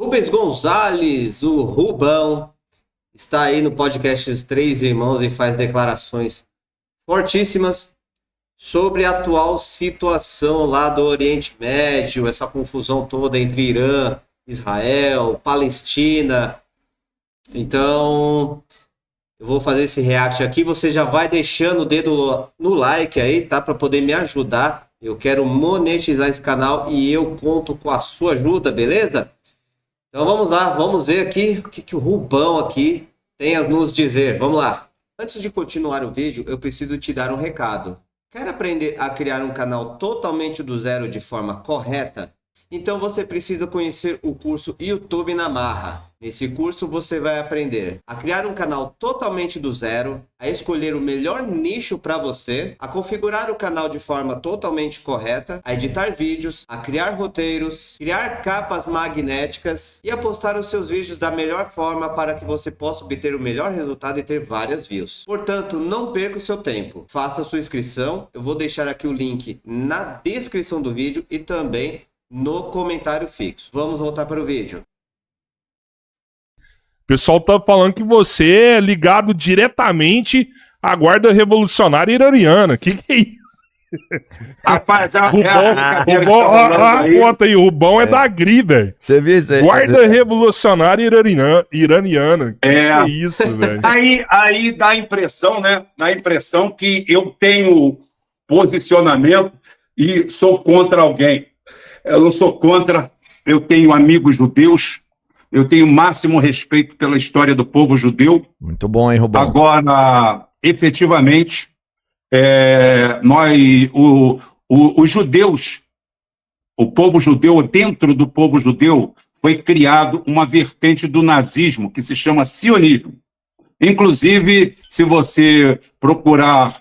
Rubens Gonzalez, o Rubão, está aí no podcast Os Três Irmãos e faz declarações fortíssimas sobre a atual situação lá do Oriente Médio, essa confusão toda entre Irã, Israel, Palestina. Então, eu vou fazer esse react aqui. Você já vai deixando o dedo no like aí, tá? Para poder me ajudar. Eu quero monetizar esse canal e eu conto com a sua ajuda, beleza? Então vamos lá, vamos ver aqui o que o Rubão aqui tem a nos dizer. Vamos lá. Antes de continuar o vídeo, eu preciso te dar um recado. Quer aprender a criar um canal totalmente do zero de forma correta? Então você precisa conhecer o curso YouTube na Marra. Nesse curso você vai aprender a criar um canal totalmente do zero, a escolher o melhor nicho para você, a configurar o canal de forma totalmente correta, a editar vídeos, a criar roteiros, criar capas magnéticas e a postar os seus vídeos da melhor forma para que você possa obter o melhor resultado e ter várias views. Portanto, não perca o seu tempo. Faça a sua inscrição. Eu vou deixar aqui o link na descrição do vídeo e também no comentário fixo. Vamos voltar para o vídeo. O pessoal tá falando que você é ligado diretamente à Guarda Revolucionária Iraniana. Que é isso? Rapaz, Conta aí, o Rubão é da GRI, velho. Você viu isso aí? Guarda Revolucionária Iraniana. Que é isso, velho? Aí dá a impressão, né? Dá a impressão que eu tenho posicionamento e sou contra alguém. Eu não sou contra, eu tenho amigos judeus, eu tenho máximo respeito pela história do povo judeu. Muito bom, hein, Rubão? Agora, efetivamente, os judeus, o povo judeu, dentro do povo judeu, foi criado uma vertente do nazismo que se chama sionismo. Inclusive, se você procurar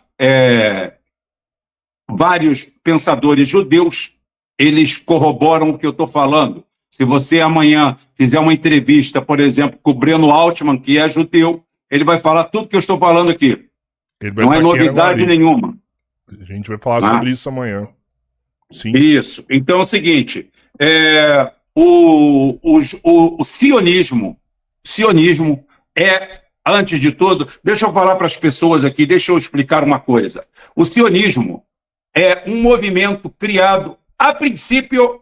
vários pensadores judeus, eles corroboram o que eu estou falando. Se você amanhã fizer uma entrevista, por exemplo, com o Breno Altman, que é judeu, ele vai falar tudo que eu estou falando aqui. Não é novidade nenhuma. A gente vai falar sobre isso amanhã. Sim. Isso. Então é o seguinte, o sionismo é, antes de tudo, deixa eu falar para as pessoas aqui, deixa eu explicar uma coisa. O sionismo é um movimento criado a princípio,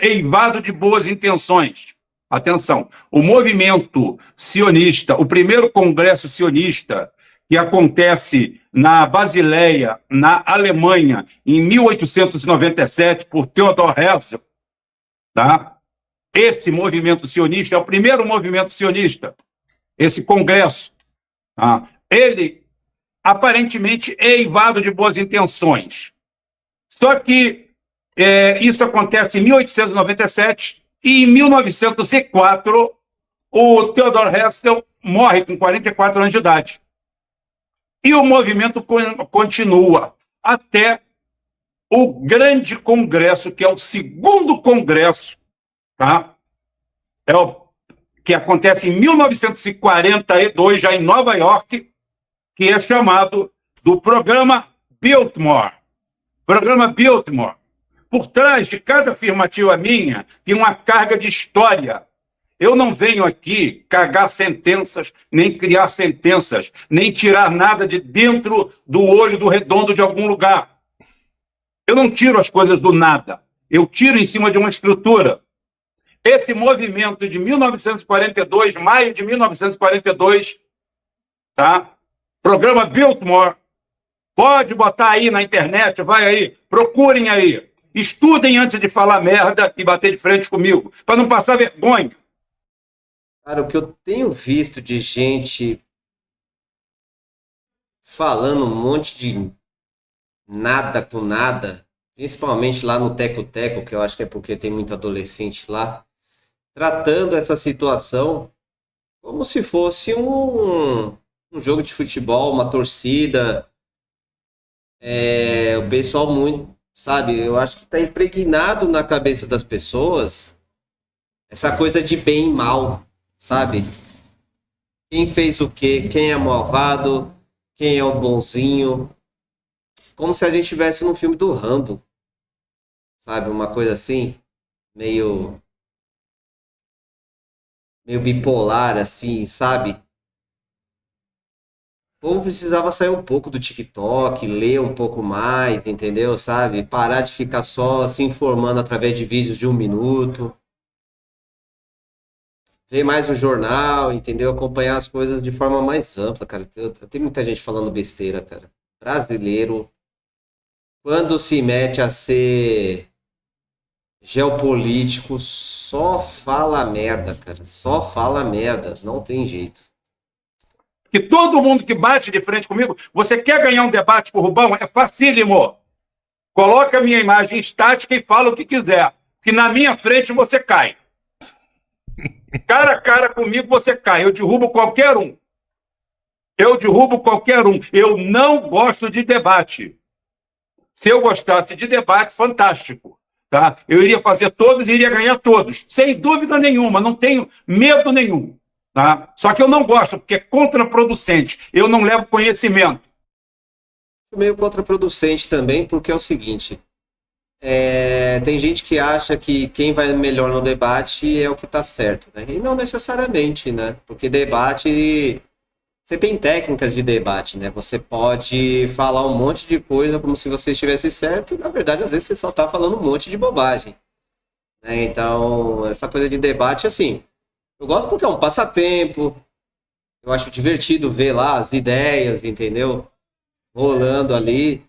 eivado de boas intenções. Atenção, o movimento sionista, o primeiro congresso sionista, que acontece na Basileia, na Alemanha, em 1897, por Theodor Herzl, tá? Esse movimento sionista é o primeiro movimento sionista, esse congresso. Tá? Ele, aparentemente, é eivado de boas intenções. Só que isso acontece em 1897 e em 1904 o Theodor Herzl morre com 44 anos de idade. E o movimento continua até o grande congresso, que é o segundo congresso, tá? Que acontece em 1942, já em Nova York, que é chamado do Programa Biltmore. Programa Biltmore. Por trás de cada afirmativa minha tem uma carga de história. Eu não venho aqui cagar sentenças, nem criar sentenças, nem tirar nada de dentro do olho do redondo de algum lugar. Eu não tiro as coisas do nada. Eu tiro em cima de uma estrutura. Esse movimento de 1942, maio de 1942, tá? Programa Biltmore. Pode botar aí na internet, vai aí, procurem aí. Estudem antes de falar merda e bater de frente comigo, para não passar vergonha. Cara, o que eu tenho visto de gente falando um monte de nada com nada, principalmente lá no Teco Teco, que eu acho que é porque tem muito adolescente lá, tratando essa situação como se fosse um jogo de futebol, uma torcida. O pessoal muito, sabe, eu acho que tá impregnado na cabeça das pessoas essa coisa de bem e mal, sabe? Quem fez o quê? Quem é malvado? Quem é o bonzinho? Como se a gente estivesse num filme do Rambo, sabe? Uma coisa assim, meio meio bipolar, assim, sabe? O povo precisava sair um pouco do TikTok, ler um pouco mais, entendeu? Sabe? Parar de ficar só se informando através de vídeos de 1 minuto. Ver mais o jornal, entendeu? Acompanhar as coisas de forma mais ampla, cara. Tem muita gente falando besteira, cara. Brasileiro, quando se mete a ser geopolítico, só fala merda, cara. Só fala merda. Não tem jeito. Que todo mundo que bate de frente comigo, você quer ganhar um debate com o Rubão? É facílimo. Coloca a minha imagem estática e fala o que quiser. Que na minha frente você cai. Cara a cara comigo você cai. Eu derrubo qualquer um. Eu derrubo qualquer um. Eu não gosto de debate. Se eu gostasse de debate, fantástico. Tá? Eu iria fazer todos e iria ganhar todos. Sem dúvida nenhuma. Não tenho medo nenhum. Tá? Só que eu não gosto, porque é contraproducente. Eu não levo conhecimento. Meio contraproducente também, porque é o seguinte. Tem gente que acha que quem vai melhor no debate é o que está certo, né? E não necessariamente, né? Porque debate, você tem técnicas de debate, né? Você pode falar um monte de coisa como se você estivesse certo, e na verdade, às vezes, você só está falando um monte de bobagem, né? Então, essa coisa de debate, assim, eu gosto porque é um passatempo, eu acho divertido ver lá as ideias, entendeu? Rolando ali.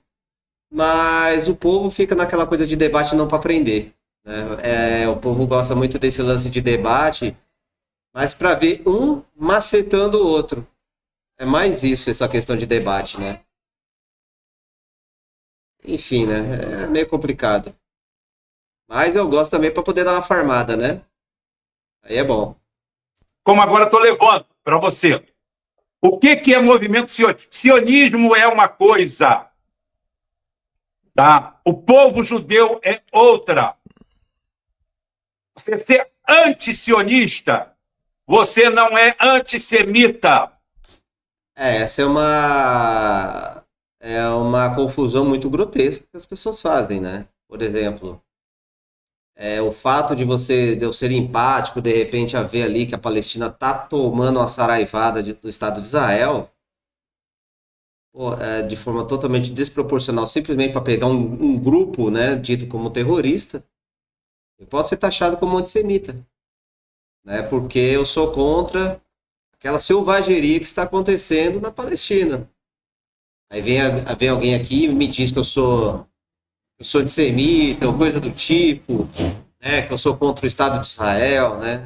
Mas o povo fica naquela coisa de debate não para aprender, né? O povo gosta muito desse lance de debate, mas para ver um macetando o outro. É mais isso, essa questão de debate, né? Enfim, né? É meio complicado. Mas eu gosto também para poder dar uma farmada, né? Aí é bom. Como agora estou levando para você. O que é movimento sionista? Sionismo é uma coisa. Tá? O povo judeu é outra. Você ser anti-sionista, você não é antissemita. Essa é uma confusão muito grotesca que as pessoas fazem, né? Por exemplo, o fato de eu ser empático, de repente, a ver ali que a Palestina tá tomando uma saraivada do Estado de Israel, pô, de forma totalmente desproporcional, simplesmente para pegar um grupo, né, dito como terrorista, eu posso ser taxado como antissemita, né? Porque eu sou contra aquela selvageria que está acontecendo na Palestina. Aí vem alguém aqui e me diz que eu sou antissemita, ou coisa do tipo, né? Que eu sou contra o Estado de Israel, né?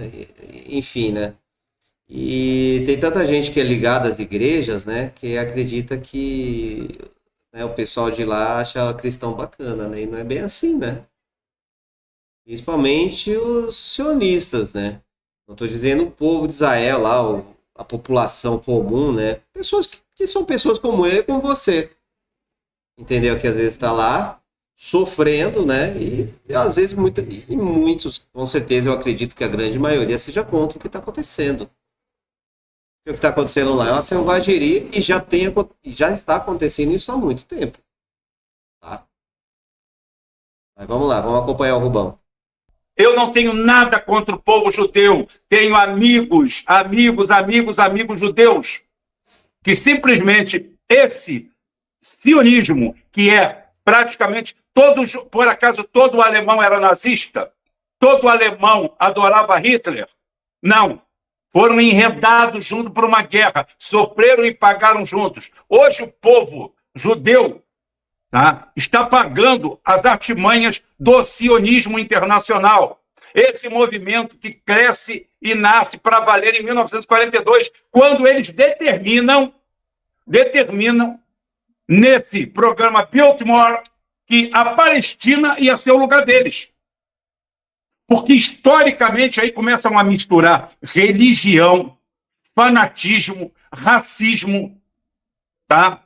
Enfim, né? E tem tanta gente que é ligada às igrejas, né? Que acredita que, né, o pessoal de lá acha cristão bacana, né? E não é bem assim, né? Principalmente os sionistas, né? Não estou dizendo o povo de Israel lá, a população comum, né? Pessoas que são pessoas como eu e como você, entendeu? Que às vezes está lá sofrendo, né? E às vezes muitos, com certeza eu acredito que a grande maioria seja contra o que está acontecendo. Porque o que está acontecendo lá é uma selvageria e já está acontecendo isso há muito tempo, tá? Mas vamos lá, vamos acompanhar o Rubão. Eu não tenho nada contra o povo judeu. Tenho amigos judeus, que simplesmente esse sionismo, que é praticamente por acaso todo alemão era nazista? Todo alemão adorava Hitler? Não. Foram enredados juntos por uma guerra, sofreram e pagaram juntos. Hoje o povo judeu, tá, está pagando as artimanhas do sionismo internacional. Esse movimento que cresce e nasce para valer em 1942, quando eles determinam nesse programa Biltmore que a Palestina ia ser o lugar deles. Porque, historicamente, aí começam a misturar religião, fanatismo, racismo, tá?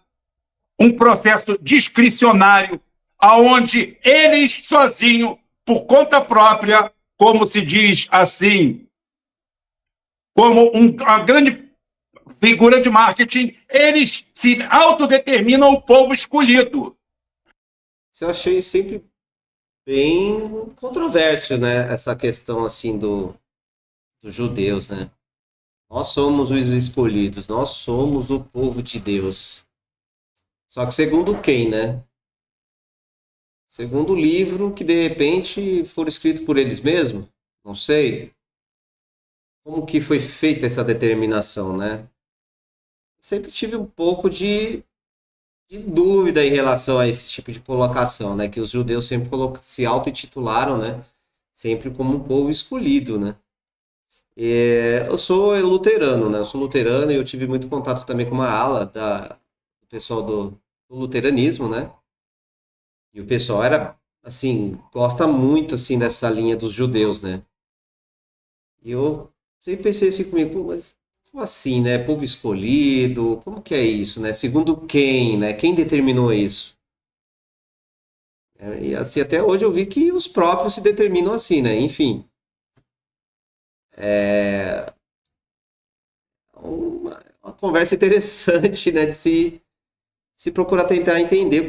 Um processo discricionário, aonde eles sozinhos, por conta própria, como se diz assim, como uma grande figura de marketing, eles se autodeterminam o povo escolhido. Eu achei sempre bem controverso, né? Essa questão assim dos judeus, né? Nós somos os escolhidos, nós somos o povo de Deus. Só que segundo quem, né? Segundo o livro que de repente for escrito por eles mesmos? Não sei. Como que foi feita essa determinação, né? Sempre tive um pouco de dúvida em relação a esse tipo de colocação, né? Que os judeus sempre se auto-intitularam, né? Sempre como um povo escolhido, né? Eu sou luterano, né? Eu sou luterano e eu tive muito contato também com uma ala do pessoal do luteranismo, né? E o pessoal era, assim, gosta muito, assim, dessa linha dos judeus, né? E eu sempre pensei assim comigo, pô, mas como assim, né? Povo escolhido, como que é isso, né? Segundo quem, né? Quem determinou isso? E assim, até hoje eu vi que os próprios se determinam assim, né? Enfim, é uma conversa interessante, né? De se procurar tentar entender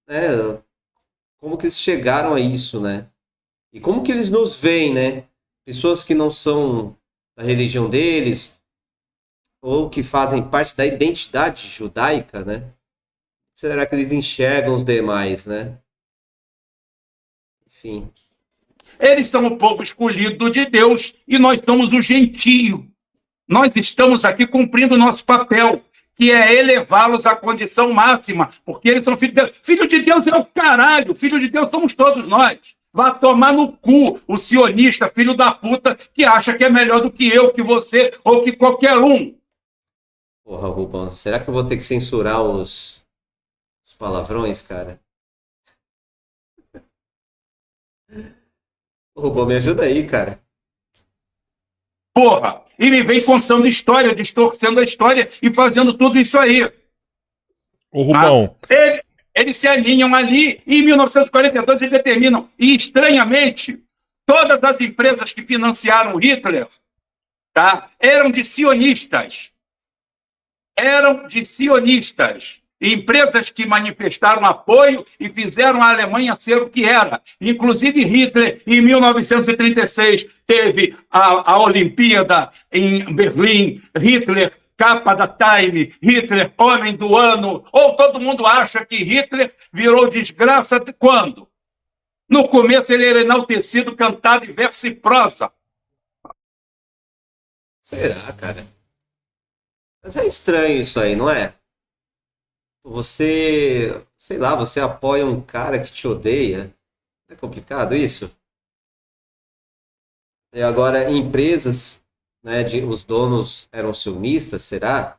né? Como que eles chegaram a isso, né? E como que eles nos veem, né? Pessoas que não são da religião deles, ou que fazem parte da identidade judaica, né? Será que eles enxergam os demais, né? Enfim. Eles são o povo escolhido de Deus e nós somos o gentio. Nós estamos aqui cumprindo o nosso papel, que é elevá-los à condição máxima, porque eles são filhos de Deus. Filho de Deus é o caralho, filho de Deus somos todos nós. Vá tomar no cu o sionista, filho da puta, que acha que é melhor do que eu, que você ou que qualquer um. Porra, Rubão, será que eu vou ter que censurar os palavrões, cara? Rubão, me ajuda aí, cara. Porra! E me vem contando história, distorcendo a história e fazendo tudo isso aí. Ô, Rubão. Eles se alinham ali e em 1942 eles determinam. E, estranhamente, todas as empresas que financiaram Hitler, tá, eram de sionistas. Eram de sionistas. Empresas que manifestaram apoio e fizeram a Alemanha ser o que era. Inclusive Hitler, em 1936, teve a Olimpíada em Berlim. Hitler, capa da Time. Hitler, homem do ano. Ou todo mundo acha que Hitler virou desgraça quando? No começo ele era enaltecido, cantado em verso e prosa. Será, cara? Mas é estranho isso aí, não é? Você, sei lá, você apoia um cara que te odeia. É complicado isso? E agora, empresas, né, os donos eram sionistas, será?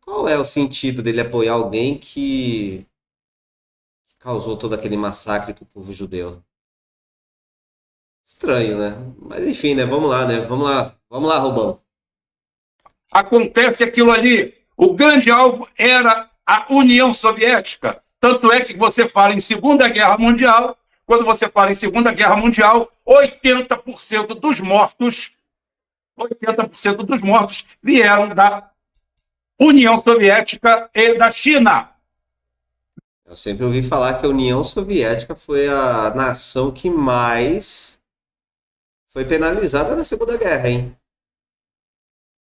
Qual é o sentido dele apoiar alguém que causou todo aquele massacre com o povo judeu? Estranho, né? Mas enfim, né? Vamos lá, né? Vamos lá, Rubão. Acontece aquilo ali. O grande alvo era a União Soviética. Tanto é que você fala em Segunda Guerra Mundial, quando você fala em Segunda Guerra Mundial, 80% dos mortos vieram da União Soviética e da China. Eu sempre ouvi falar que a União Soviética foi a nação que mais foi penalizada na Segunda Guerra, hein?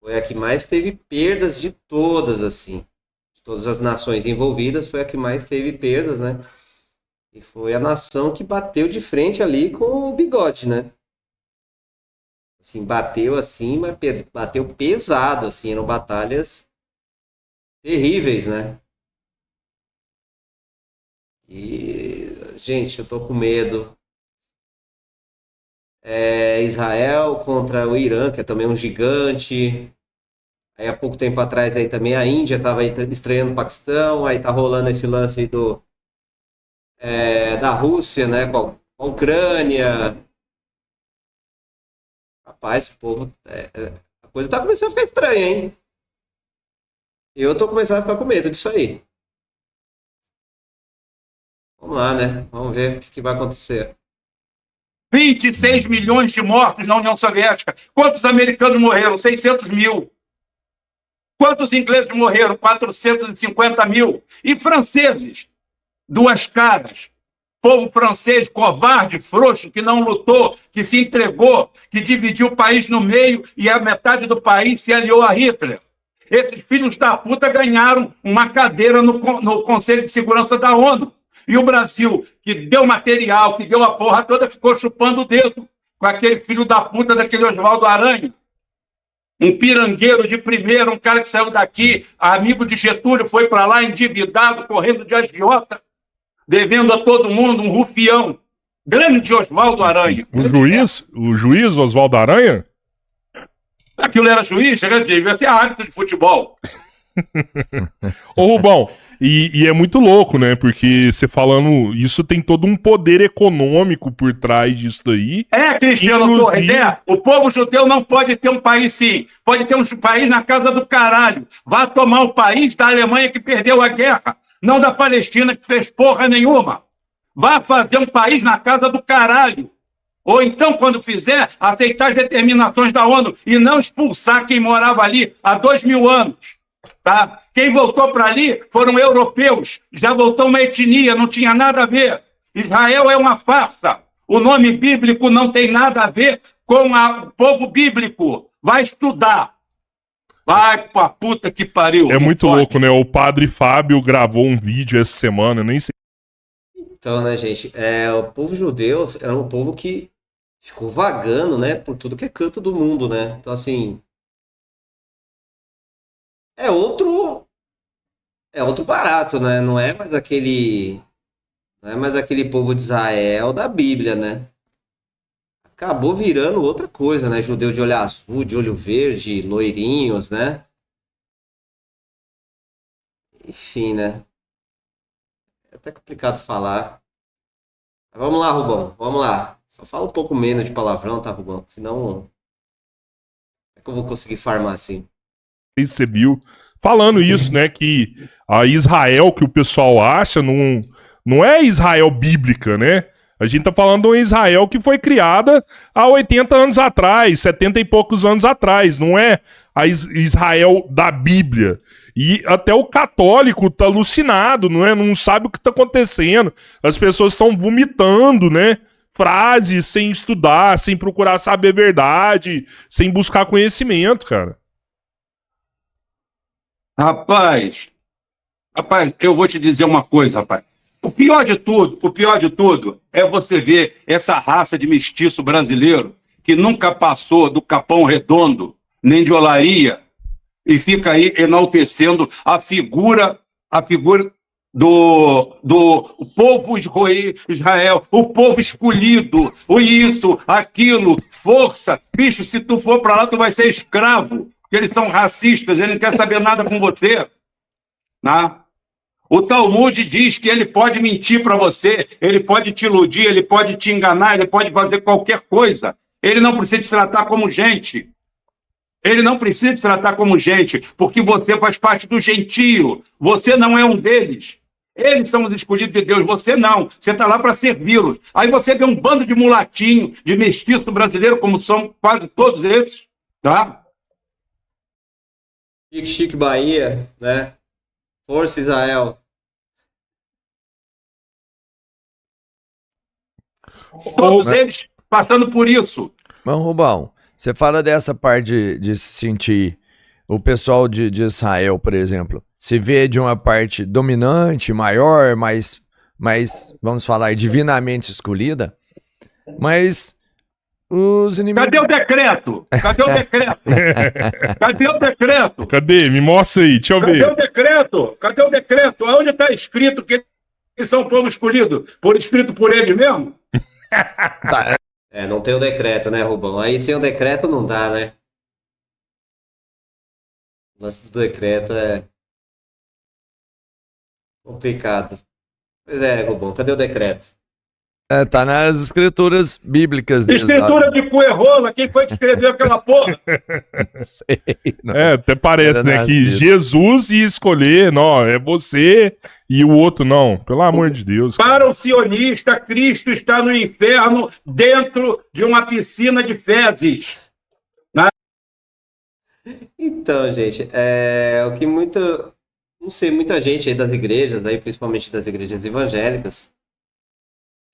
Foi a que mais teve perdas de todas, assim. De todas as nações envolvidas, foi a que mais teve perdas, né? E foi a nação que bateu de frente ali com o bigode, né? Assim, bateu assim, mas bateu pesado, assim. Eram batalhas terríveis, né? E, gente, eu tô com medo. Israel contra o Irã, que é também um gigante. Aí há pouco tempo atrás aí também a Índia estava estranhando o Paquistão, aí tá rolando esse lance da Rússia, né, com a Ucrânia. Rapaz, esse povo, a coisa tá começando a ficar estranha, hein? Eu tô começando a ficar com medo disso aí. Vamos lá, né? Vamos ver o que vai acontecer. 26 milhões de mortos na União Soviética. Quantos americanos morreram? 600 mil. Quantos ingleses morreram? 450 mil. E franceses? Duas caras. Povo francês covarde, frouxo, que não lutou, que se entregou, que dividiu o país no meio e a metade do país se aliou a Hitler. Esses filhos da puta ganharam uma cadeira no Conselho de Segurança da ONU. E o Brasil, que deu material, que deu a porra toda, ficou chupando o dedo com aquele filho da puta daquele Oswaldo Aranha. Um pirangueiro de primeira, um cara que saiu daqui, amigo de Getúlio, foi para lá endividado, correndo de agiota, devendo a todo mundo, um rufião. Grande Oswaldo Aranha. O juiz Oswaldo Aranha? Aquilo era juiz, devia ser árbitro de futebol. Ô Rubão, e é muito louco, né? Porque você falando, isso tem todo um poder econômico por trás disso daí. Cristiano Torres, o povo judeu não pode ter um país sim, pode ter um país na casa do caralho. Vá tomar o país da Alemanha que perdeu a guerra, não da Palestina que fez porra nenhuma. Vá fazer um país na casa do caralho. Ou então, quando fizer, aceitar as determinações da ONU e não expulsar quem morava ali há 2000 anos. Tá? Quem voltou para ali foram europeus, já voltou uma etnia, não tinha nada a ver. Israel é uma farsa. O nome bíblico não tem nada a ver com o povo bíblico. Vai estudar. Vai pra puta que pariu. É muito louco, né? O padre Fábio gravou um vídeo essa semana, eu nem sei. Então, né, gente, o povo judeu é um povo que ficou vagando, né, por tudo que é canto do mundo, né? Então, assim, é outro barato, né? Não é mais aquele povo de Israel da Bíblia, né? Acabou virando outra coisa, né? Judeu de olho azul, de olho verde, loirinhos, né? Enfim, né? É até complicado falar. Mas vamos lá, Rubão. Vamos lá. Só fala um pouco menos de palavrão, tá, Rubão? Senão, como é que eu vou conseguir farmar assim? Você viu falando isso, né? Que a Israel que o pessoal acha não é Israel bíblica, né? A gente tá falando de uma Israel que foi criada há 80 anos atrás, 70 e poucos anos atrás. Não é a Israel da Bíblia. E até o católico tá alucinado, não é? Não sabe o que tá acontecendo. As pessoas estão vomitando, né? Frases sem estudar, sem procurar saber a verdade, sem buscar conhecimento, cara. Rapaz, eu vou te dizer uma coisa, rapaz. O pior de tudo é você ver essa raça de mestiço brasileiro que nunca passou do Capão Redondo, nem de Olaria, e fica aí enaltecendo a figura do povo Israel, o povo escolhido, o isso, aquilo, força. Bicho, se tu for para lá, tu vai ser escravo, porque eles são racistas, eles não querem saber nada com você. Né? O Talmud diz que ele pode mentir para você, ele pode te iludir, ele pode te enganar, ele pode fazer qualquer coisa. Ele não precisa te tratar como gente. Ele não precisa te tratar como gente, porque você faz parte do gentio. Você não é um deles. Eles são os escolhidos de Deus, você não. Você está lá para servi-los. Aí você vê um bando de mulatinho, de mestiço brasileiro, como são quase todos esses, tá? Chique Bahia, né? Força Israel. Todos eles passando por isso. Mas, Rubão, você fala dessa parte de se sentir o pessoal de Israel, por exemplo, se vê de uma parte dominante, maior, mais, vamos falar, divinamente escolhida, mas os inimigos... Cadê o decreto? Cadê o decreto? Cadê o decreto? Cadê? Me mostra aí, deixa eu ver. Cadê o decreto? Cadê o decreto? Onde está escrito que eles são o povo escolhido? Escrito por eles mesmo? Tá, Não tem o decreto, né, Rubão? Aí sem o decreto não dá, né? O lance do decreto é complicado. Pois é, Rubão, cadê o decreto? tá nas escrituras bíblicas. Escritura de Cuerrola, quem foi que escreveu aquela porra? Não sei. Não. Até parece, Era né, que nazista. Jesus ia escolher, não, é você e o outro não, pelo amor de Deus. Para o sionista, Cristo está no inferno dentro de uma piscina de fezes. Então, gente, o que não sei, muita gente aí das igrejas, aí, principalmente das igrejas evangélicas,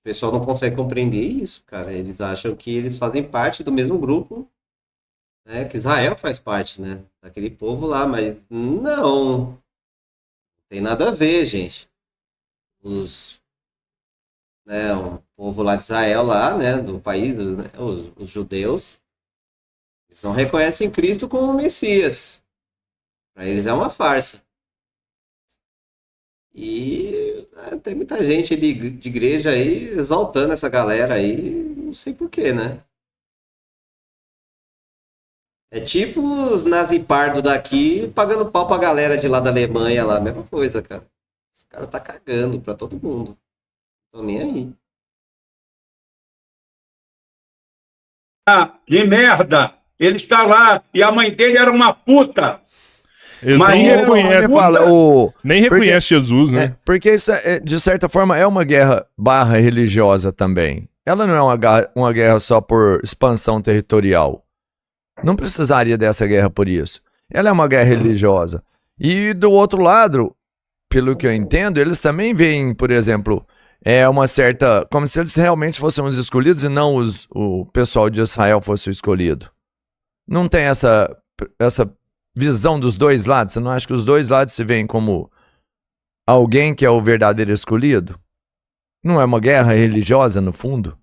pessoal não consegue compreender isso, cara. Eles acham que eles fazem parte do mesmo grupo, né? Que Israel faz parte, né? Daquele povo lá, mas não tem nada a ver, gente. O povo lá de Israel, lá, né? Do país, né, os judeus, eles não reconhecem Cristo como Messias. Para eles é uma farsa. E tem muita gente de igreja aí exaltando essa galera aí, não sei porquê, né? É tipo os nazi pardo daqui pagando pau pra galera de lá da Alemanha, lá, mesma coisa, cara. Esse cara tá cagando pra todo mundo. Tô nem aí. De merda. Ele está lá e a mãe dele era uma puta. Eles Mas nem ele reconhecem, fala, nem reconhece Jesus, né? porque isso, de certa forma, é uma guerra barra religiosa também. Ela não é uma guerra só por expansão territorial. Não precisaria dessa guerra por isso. Ela é uma guerra religiosa. E do outro lado, pelo que eu entendo, eles também veem, por exemplo, uma certa... como se eles realmente fossem os escolhidos e não o pessoal de Israel fosse o escolhido. Não tem essa visão dos dois lados? Você não acha que os dois lados se veem como alguém que é o verdadeiro escolhido? Não é uma guerra religiosa, no fundo?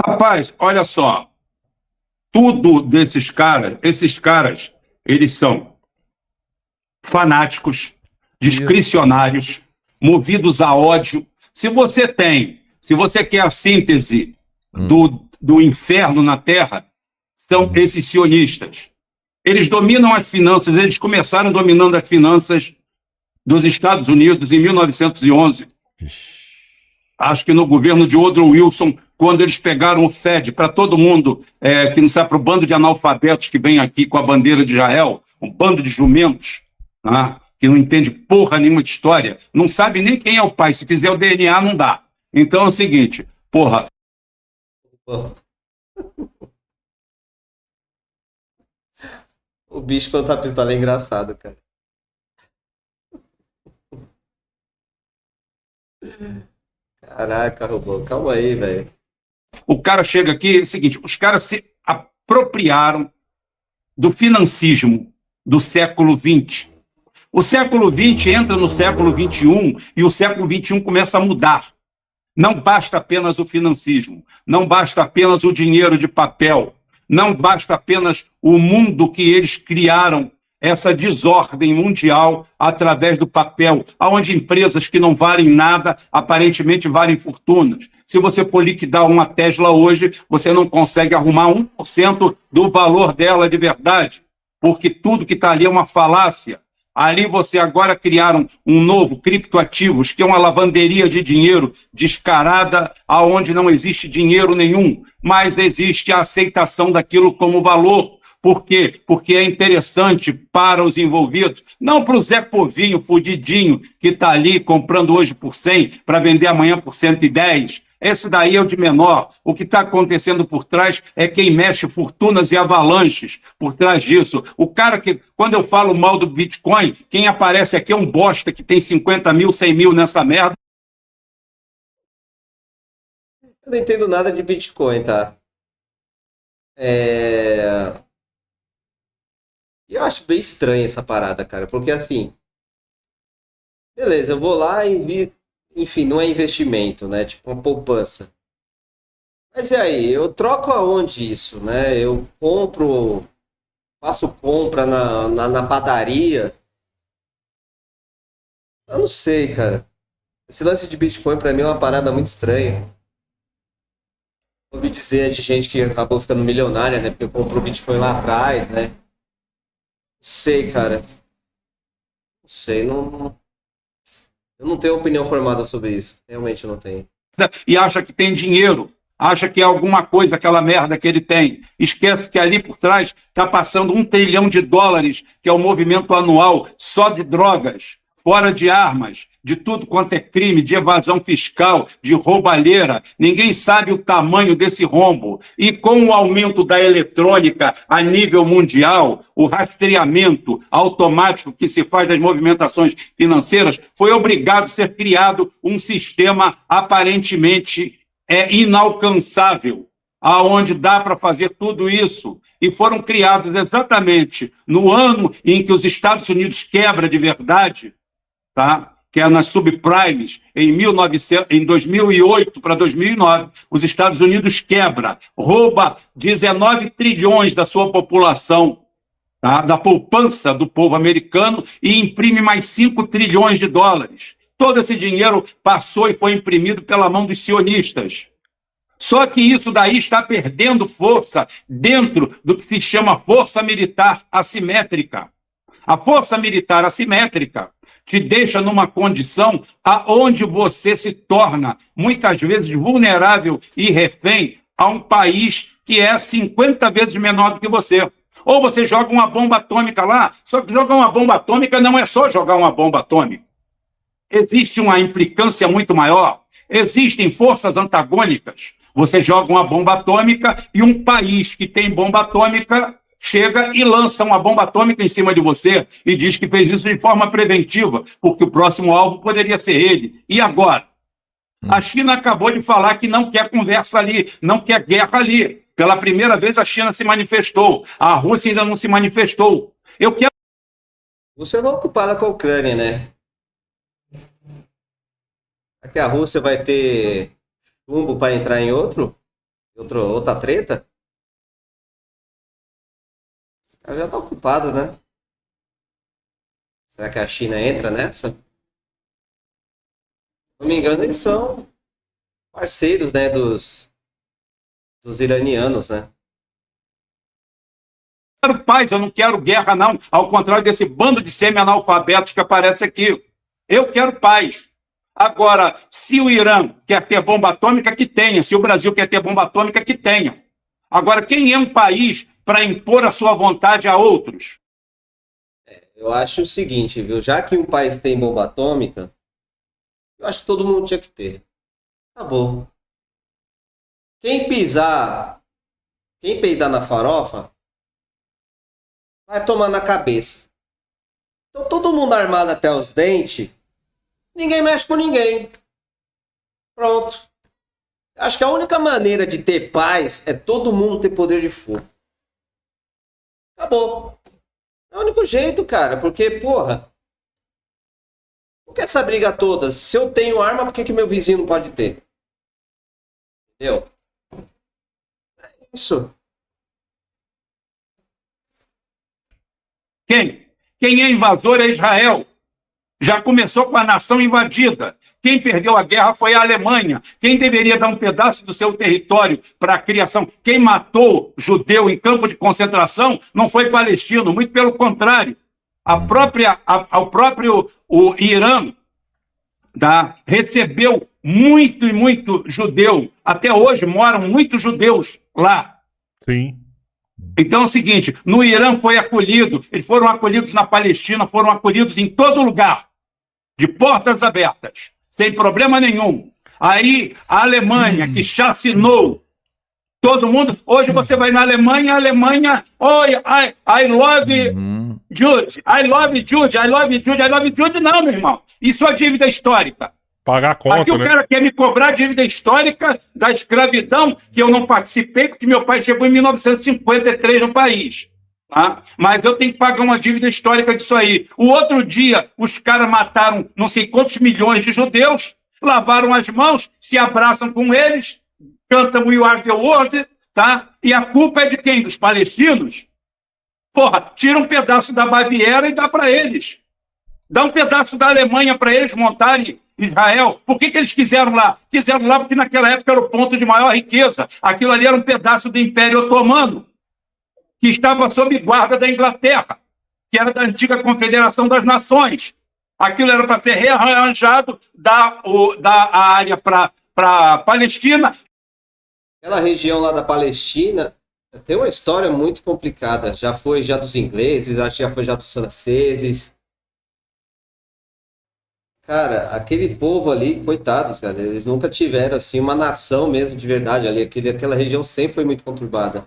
Rapaz, olha só. Tudo desses caras, esses caras, eles são fanáticos, discricionários, movidos a ódio. Se você quer a síntese do inferno na Terra, são esses sionistas. Eles dominam as finanças, eles começaram dominando as finanças dos Estados Unidos em 1911. Acho que no governo de Woodrow Wilson, quando eles pegaram o Fed para todo mundo, que não sabe, para o bando de analfabetos que vem aqui com a bandeira de Israel, um bando de jumentos, né, que não entende porra nenhuma de história, não sabe nem quem é o pai, se fizer o DNA não dá. Então é o seguinte, porra... O bicho quando tá pistola é engraçado, cara. Caraca, robô, calma aí, velho. O cara chega aqui, é o seguinte, os caras se apropriaram do financismo do século XX. O século XX entra no século XXI e o século XXI começa a mudar. Não basta apenas o financismo, não basta apenas o dinheiro de papel, não basta apenas o mundo que eles criaram, essa desordem mundial através do papel, onde empresas que não valem nada, aparentemente valem fortunas. Se você for liquidar uma Tesla hoje, você não consegue arrumar 1% do valor dela de verdade, porque tudo que está ali é uma falácia. Ali você agora criaram um novo criptoativos, que é uma lavanderia de dinheiro descarada, aonde não existe dinheiro nenhum, mas existe a aceitação daquilo como valor. Por quê? Porque é interessante para os envolvidos, não para o Zé Povinho, fudidinho, que está ali comprando hoje por 100 para vender amanhã por 110. Esse daí é o de menor. O que está acontecendo por trás é quem mexe fortunas e avalanches por trás disso. O cara que, quando eu falo mal do Bitcoin, quem aparece aqui é um bosta que tem 50 mil, 100 mil nessa merda. Eu não entendo nada de Bitcoin, tá? Eu acho bem estranha essa parada, cara, porque assim, beleza, eu vou lá e enfim, não é investimento, né? Tipo uma poupança. Mas e aí, eu troco aonde isso, né? Eu compro, faço compra na padaria. Eu não sei, cara. Esse lance de Bitcoin pra mim é uma parada muito estranha. Ouvi dizer de gente que acabou ficando milionária, né? Porque comprou Bitcoin lá atrás, né? Sei, cara. Não sei, não. Eu não tenho opinião formada sobre isso. Realmente eu não tenho. E acha que tem dinheiro, acha que é alguma coisa, aquela merda que ele tem. Esquece que ali por trás está passando $1 trilhão, que é o movimento anual só de drogas. fora de armas, de tudo quanto é crime, de evasão fiscal, de roubalheira. Ninguém sabe o tamanho desse rombo. E com o aumento da eletrônica a nível mundial, o rastreamento automático que se faz das movimentações financeiras, foi obrigado a ser criado um sistema aparentemente inalcançável, aonde dá para fazer tudo isso. E foram criados exatamente no ano em que os Estados Unidos quebra de verdade, tá? Que é nas subprimes, em 2008 para 2009, os Estados Unidos quebra, rouba 19 trilhões da sua população, tá? Da poupança do povo americano, e imprime mais 5 trilhões de dólares. Todo esse dinheiro passou e foi imprimido pela mão dos sionistas. Só que isso daí está perdendo força dentro do que se chama força militar assimétrica. A força militar assimétrica te deixa numa condição aonde você se torna, muitas vezes, vulnerável e refém a um país que é 50 vezes menor do que você. Ou você joga uma bomba atômica lá, só que jogar uma bomba atômica não é só jogar uma bomba atômica. Existe uma implicância muito maior, existem forças antagônicas. Você joga uma bomba atômica e um país que tem bomba atômica chega e lança uma bomba atômica em cima de você e diz que fez isso de forma preventiva, porque o próximo alvo poderia ser ele. E agora? A China acabou de falar que não quer conversa ali, não quer guerra ali. Pela primeira vez a China se manifestou, a Rússia ainda não se manifestou. Eu quero... Você não é ocupada com a Ucrânia, né? Será que a Rússia vai ter chumbo para entrar em outra treta? Esse cara já tá ocupado, né? Será que a China entra nessa? Se não me engano, eles são parceiros, né, dos iranianos, né? Eu quero paz, eu não quero guerra, não. Ao contrário desse bando de semi-analfabetos que aparece aqui. Eu quero paz. Agora, se o Irã quer ter bomba atômica, que tenha. Se o Brasil quer ter bomba atômica, que tenha. Agora, quem é um país para impor a sua vontade a outros? Eu acho o seguinte, viu? Já que um país tem bomba atômica, eu acho que todo mundo tinha que ter. Acabou. Quem peidar na farofa, vai tomar na cabeça. Então todo mundo armado até os dentes, ninguém mexe com ninguém. Pronto. Acho que a única maneira de ter paz é todo mundo ter poder de fogo. Acabou. É o único jeito, cara. Porque, porra, por que essa briga toda? Se eu tenho arma, por que meu vizinho não pode ter? Entendeu? É isso. Quem? Quem é invasor é Israel. Já começou com a nação invadida. Quem perdeu a guerra foi a Alemanha. Quem deveria dar um pedaço do seu território para a criação? Quem matou judeu em campo de concentração não foi palestino, muito pelo contrário. O Irã, tá, recebeu muito judeu. Até hoje moram muitos judeus lá. Sim. Então é o seguinte, no Irã foi acolhido, eles foram acolhidos na Palestina, foram acolhidos em todo lugar, de portas abertas, sem problema nenhum. Aí a Alemanha, que chacinou todo mundo, hoje você vai na Alemanha, a Alemanha, oi, I love Jude, I love Jude, I love Jude, I love Jude, não, meu irmão, isso é dívida histórica. Pagar a conta, aqui o cara quer me cobrar dívida histórica da escravidão, que eu não participei, porque meu pai chegou em 1953 no país. Tá? Mas eu tenho que pagar uma dívida histórica disso aí. O outro dia, os caras mataram não sei quantos milhões de judeus, lavaram as mãos, se abraçam com eles, cantam We Are the World, tá? E a culpa é de quem? Dos palestinos? Porra, tira um pedaço da Baviera e dá para eles. Dá um pedaço da Alemanha para eles montarem Israel. Por que eles quiseram lá? Quiseram lá porque naquela época era o ponto de maior riqueza. Aquilo ali era um pedaço do Império Otomano, que estava sob guarda da Inglaterra, que era da antiga Confederação das Nações. Aquilo era para ser rearranjado da área para a Palestina. Aquela região lá da Palestina tem uma história muito complicada. Já foi dos ingleses, acho que já foi dos franceses. Cara, aquele povo ali, coitados, cara, eles nunca tiveram, assim, uma nação mesmo de verdade ali. Aquela região sempre foi muito conturbada.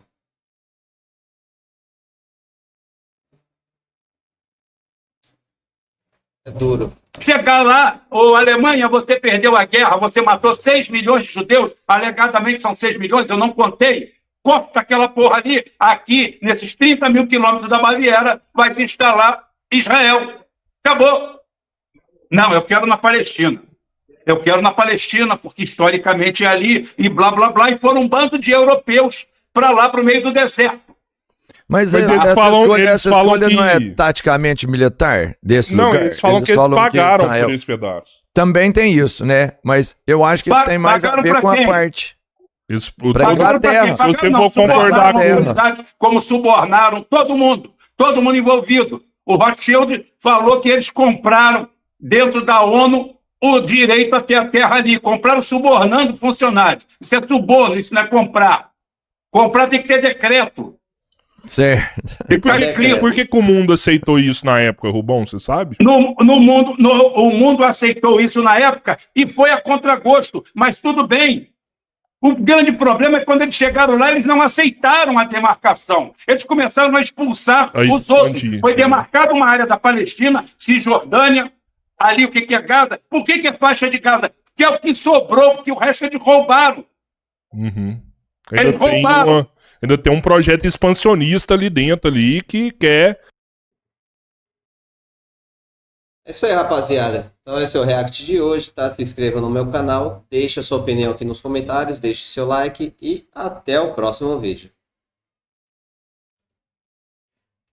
É duro. Chegar lá, ô Alemanha, você perdeu a guerra, você matou 6 milhões de judeus, alegadamente são 6 milhões, eu não contei. Corta aquela porra ali, aqui, nesses 30 mil quilômetros da Baviera, vai se instalar Israel. Acabou. Não, eu quero na Palestina. Eu quero na Palestina, porque historicamente é ali, e blá, blá, blá, e foram um bando de europeus para lá, para o meio do deserto. Mas Mas essa eles falam escolha que... não é taticamente militar desse Não, lugar? eles falam que eles pagaram Israel... por esse pedaço. Também tem isso, né? Mas eu acho que tem mais a ver com a parte. Pra Inglaterra. Se você for concordar com... Como subornaram todo mundo envolvido. O Rothschild falou que eles compraram dentro da ONU o direito a ter a terra ali. Compraram subornando funcionários. Isso é suborno, isso não é comprar. Comprar tem que ter decreto. Certo. E por que o mundo aceitou isso na época, Rubão, você sabe? O mundo aceitou isso na época e foi a contragosto, mas tudo bem. O grande problema é quando eles chegaram lá, eles não aceitaram a demarcação. Eles começaram a expulsar os outros. Foi demarcada uma área da Palestina, Cisjordânia, ali o que é Gaza. Por que é faixa de Gaza? Porque é o que sobrou, porque o resto eles roubaram. Uhum. Eles roubaram. Ainda tem um projeto expansionista ali dentro ali que quer... É isso aí, rapaziada. Então esse é o React de hoje, tá? Se inscreva no meu canal, deixe a sua opinião aqui nos comentários, deixe seu like e até o próximo vídeo.